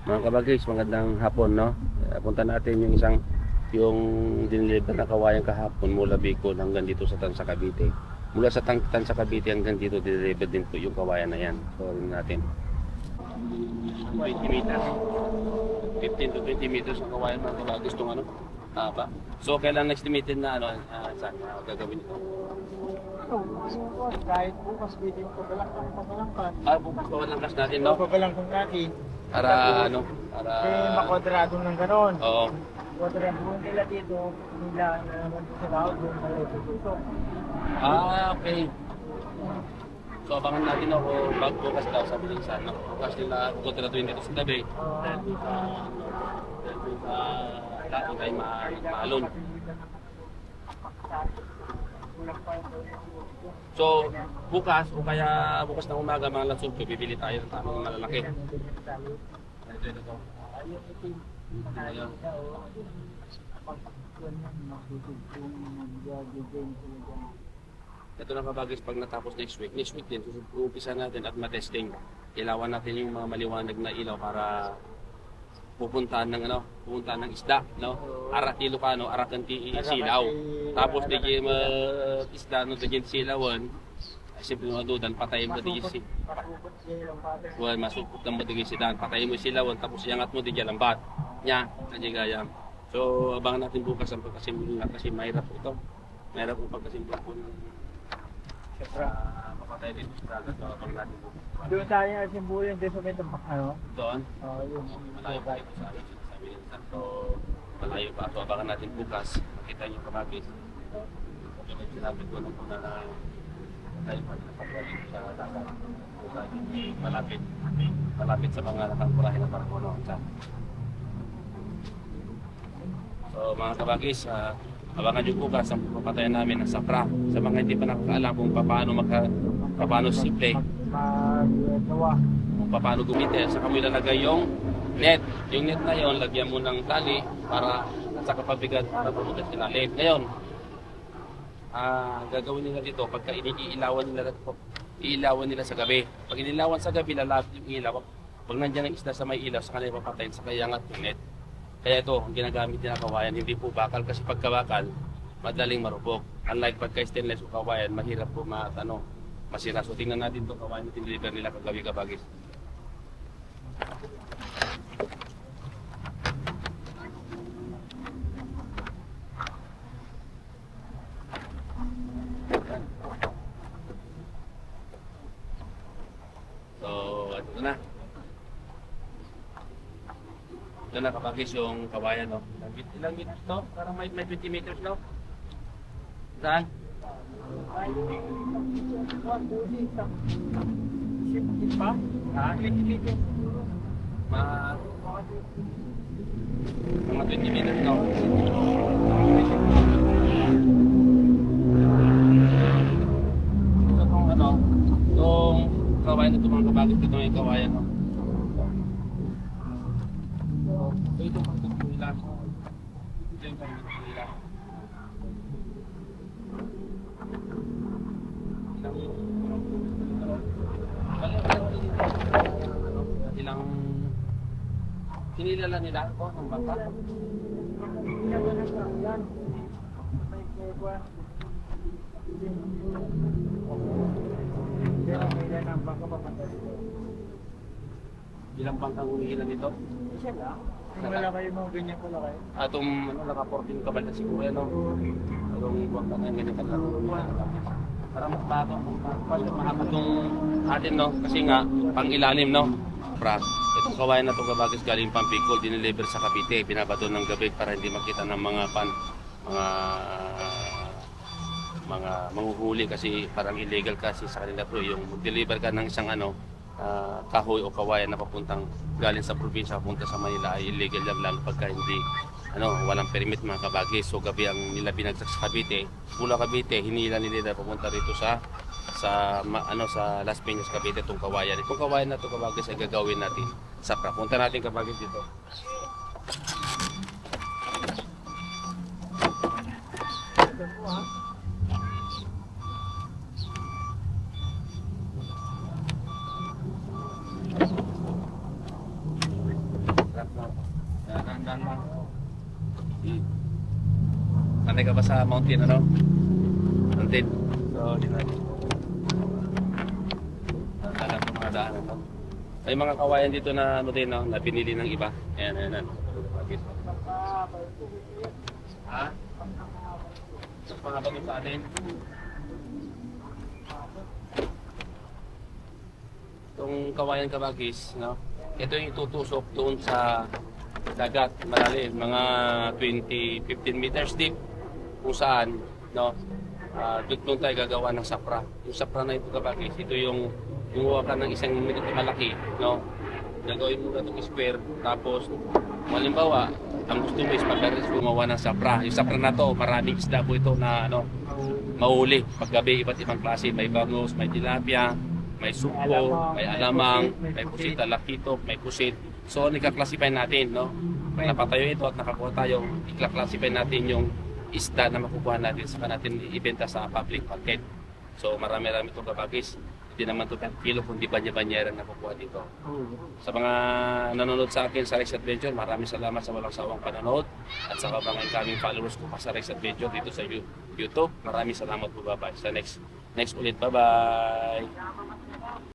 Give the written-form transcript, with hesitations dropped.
Mga kabagis, magandang hapon, no? Punta natin yung diniliver na kawayan kahapon mula Bicol hanggang dito sa Tansa Cavite. Mula sa Tansa Cavite hanggang dito diniliver din po yung kawayan na yan. So, rin natin. 20 meters. 15 to 20 meters ang kawayan mga kabagis itong ano, haba. So, kailan estimated na saan gagawin ito? Kahit bukas bitin ko pabalangkan. Bukas pa walang kas natin, no? Pabalangkan natin. Para Makwadrado ng ganon. Oo. Kwadrado nila dito, nila naman sa laot yung malito dito. Okay. So abangan natin ako bukas daw sabi ng isa. Bukas nila kukontraduhin dito sa tabi. Dahil sa lahat ay maalon. So bukas o kaya bukas ng umaga mga lansog bibili tayo ng tamang malalaki. Ito. Ayun. Ito na kabagis pag natapos next week din uumpisa natin at matesting. Ilawan natin yung mga maliwanag na ilaw para pupuntahan ng isda, no? Arak Ilocano, arakanti silaw. Tapos di isda no di silawan. Siyempre mga dudan, patayin mo di si. Well, masupot mo di sidan, patayin mo silawan tapos iangat mo di lambat. Nya, kanya. So abangan natin bukas ang pagkasimulan kasi mahirap ito. Mahirap ang pagkasimulan po ng mapatay dito sa dagat. So abangan natin bukas. Doon tayo ang simbulan dito sa may tampak Doon? Oo, yun. Malayo pa ito sa amin. So malayo pa. So abangan natin bukas. Makita niyo kabagis. Sinabi ko nung una na tayo pa napapagaling sa dagat. Malapit sa mga nakangkurahe na Paragono. So mga kabagis, abangan nyo bukas ang papatayan namin ng sapra. Sa mga hindi pa nakakaalam kung paano simple, kung paano gumite. Saka mo ilalagay yung net. Yung net na yon lagyan mo ng tali para sa kapabigat para pumunta sa ilalim. Ngayon, gagawin nila dito pagka iilawan nila sa gabi. Pag inilawan sa gabi, lalapit yung ilaw. Pag nandiyan ang isda sa may ilaw, sa kanila papatayin sa kayangat yung net. Kaya ito, ang ginagamit nila kawayan, hindi po bakal kasi pagka bakal, madaling marupok. Unlike pagka stainless o kawayan, mahirap po masira. So tingnan natin itong kawayan na tiniliver nila kagabi kabagis. So, ito na. Ito na kabagis yung kawayan, no? Ilang meters to? Parang may 20 meters, no? Saan? Pa? Mga 20 meters, no? So, itong kawayan ito mga kabagis, ito yung kawayan, no? So, ito pang nila. Ito yung pang nila. Ilang kinilala nila ako ng bata. Ilang bangkang humihilan nito? Isa lang. Wala kayo mga ganyan pala kayo. Atong naka-14 kabal na siguro yan, no? Atong bangkang yan, ganyan ka lang. Para mas bago, mahaba itong atin, no? Kasi nga, pang ilalim, no? Itong kawayan na itong kabagis galing Pampicol, diniliver sa Cavite, binabato ng gabi para hindi makita ng mga manghuhuli kasi parang illegal kasi sa kanila po yung deliver ka ng isang kahoy o kawayan na papuntang galing sa probinsya papunta sa Manila ay illegal yan lalo pagka hindi walang permit mga kabagis. So gabi ang nila binagsak sa Cavite, mula Cavite hinila nila papunta rito sa Las Piñas, Cavite itong kawayan. Itong kawayan na itong kabagis ay gagawin natin sa punta natin kabagis dito. Sanay ka ba sa mountain, ano? Mountain. So, di natin. Alam ko mga daanan to. May mga kawayan dito na ano din, no? Na pinili ng iba. Ayan, ayan, ayan. Ha? So, mga bago sa atin. Itong kawayan kabagis, no? Ito yung itutusok doon sa dagat, malalim, mga 15 meters deep, kung saan, no? Doon tayo gagawa ng sapra. Yung sapra na ito kabagis, ito yung gumawa ka ng isang minute malaki, no? Gagawin mo na itong square, tapos halimbawa, ang gusto mo is pagkaris gumawa ng sapra. Yung sapra na to, maraming isda po ito na ano, mahuli. Paggabi, iba't ibang klase, may bangus, may tilapia, may supo, may alamang, may pusit, talakito, may pusit. So, nika-classify natin, no? Pag napatayo ito at nakakuha tayo, i-classify natin yung isda na makukuha natin sa natin ibenta sa public market. So, marami-rami itong kabagis. Hindi naman ito per kilo, kundi banya-banyera na kukuha dito. Sa mga nanonood sa akin sa Rex Adventure, maraming salamat sa walang sawang panonood. At sa mga incoming followers ko pa sa Rex Adventure dito sa YouTube. Maraming salamat po, bye-bye. Sa next ulit, bye-bye!